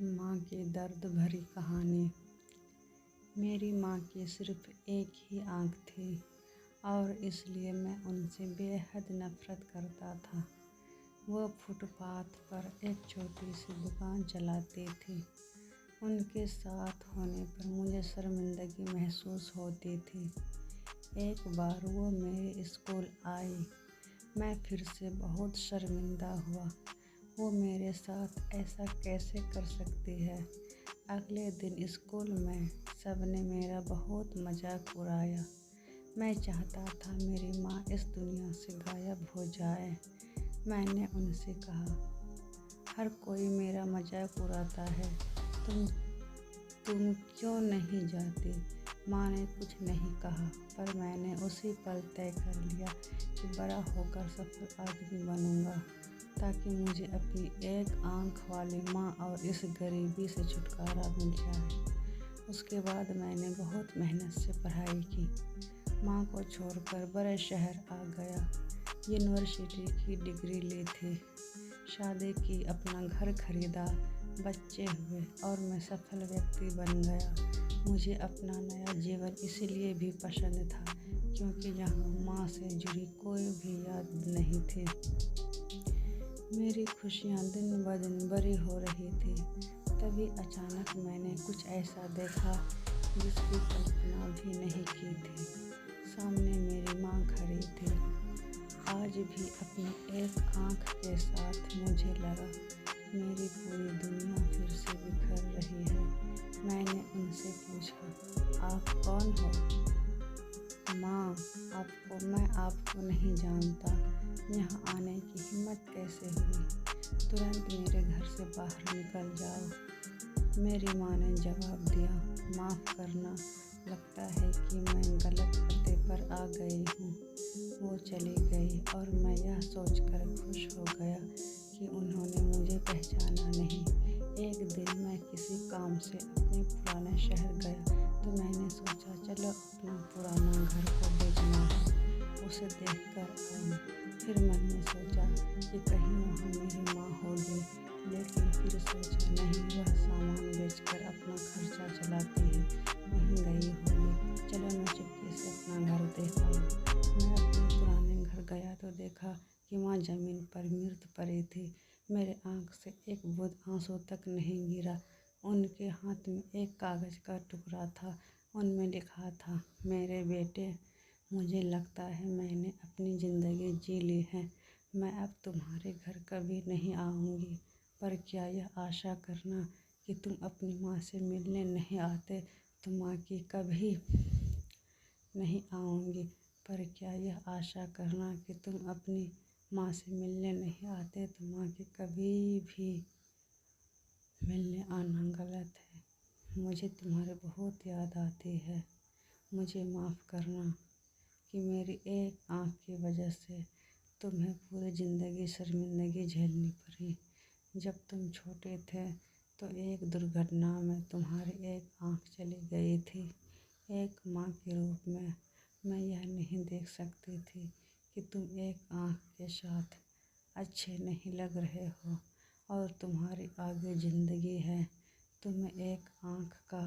माँ की दर्द भरी कहानी। मेरी माँ की सिर्फ एक ही आँख थी और इसलिए मैं उनसे बेहद नफ़रत करता था। वो फुटपाथ पर एक छोटी सी दुकान चलाती थी। उनके साथ होने पर मुझे शर्मिंदगी महसूस होती थी। एक बार वो मेरे स्कूल आई। मैं फिर से बहुत शर्मिंदा हुआ। वो मेरे साथ ऐसा कैसे कर सकती है। अगले दिन स्कूल में सबने मेरा बहुत मजाक उड़ाया। मैं चाहता था मेरी माँ इस दुनिया से गायब हो जाए। मैंने उनसे कहा, हर कोई मेरा मजाक उड़ाता है, तुम क्यों नहीं जाती? माँ ने कुछ नहीं कहा, पर मैंने उसी पल तय कर लिया कि बड़ा होकर सफल आदमी बनूंगा, ताकि मुझे अपनी एक आँख वाली माँ और इस गरीबी से छुटकारा मिल जाए। उसके बाद मैंने बहुत मेहनत से पढ़ाई की। माँ को छोड़कर बड़े शहर आ गया। यूनिवर्सिटी की डिग्री ली थी, शादी की, अपना घर खरीदा, बच्चे हुए और मैं सफल व्यक्ति बन गया। मुझे अपना नया जीवन इसीलिए भी पसंद था क्योंकि यहाँ माँ से जुड़ी कोई भी याद नहीं थी। मेरी खुशियाँ दिन ब दिन बड़ी हो रही थी। तभी अचानक मैंने कुछ ऐसा देखा जिसकी कल्पना भी नहीं की थी। सामने मेरी माँ खड़ी थी, आज भी अपनी एक आँख के साथ। मुझे लगा मेरी पूरी दुनिया फिर से बिखर रही है। मैंने उनसे पूछा, आप कौन हो? माँ, मैं आपको नहीं जानता। यहाँ आने की हिम्मत कैसे हुई? तुरंत मेरे घर से बाहर निकल जाओ। मेरी माँ ने जवाब दिया, माफ़ करना, लगता है कि मैं गलत पते पर आ गई हूँ। वो चली गई और मैं यह सोचकर खुश हो गया कि उन्होंने मुझे पहचाना नहीं। एक दिन मैं किसी काम से अपने पुराने शहर गया तो मैंने सोचा चलो अपना पुराना घर को बेचना है, उसे देखकर आऊँ। फिर मैंने सोचा कि कहीं वहाँ मेरी माँ होगी, लेकिन फिर सोचा नहीं, वह सामान बेचकर अपना खर्चा चलाती है, वहीं गई होगी। चलो मैं चुपके से अपना घर देख आऊँ। मैं अपने पुराने घर गया तो देखा कि माँ ज़मीन पर मृत पड़ी थी। मेरे आँख से एक बूंद आंसू तक नहीं गिरा। उनके हाथ में एक कागज़ का टुकड़ा था। उनमें लिखा था, मेरे बेटे, मुझे लगता है मैंने अपनी ज़िंदगी जी ली है। मैं अब तुम्हारे घर कभी नहीं आऊँगी, पर क्या यह आशा करना कि तुम अपनी माँ से मिलने नहीं आते तो माँ की कभी नहीं आऊँगी, पर क्या यह आशा करना कि तुम अपनी माँ से मिलने नहीं आते तो माँ की कभी भी मिलने आना गलत है। मुझे तुम्हारी बहुत याद आती है। मुझे माफ़ करना कि मेरी एक आँख की वजह से तुम्हें पूरी ज़िंदगी शर्मिंदगी झेलनी पड़ी। जब तुम छोटे थे तो एक दुर्घटना में तुम्हारी एक आँख चली गई थी। एक माँ के रूप में मैं यह नहीं देख सकती थी कि तुम एक आँख के साथ अच्छे नहीं लग रहे हो और तुम्हारी आगे ज़िंदगी है। तुम्हें एक आँख का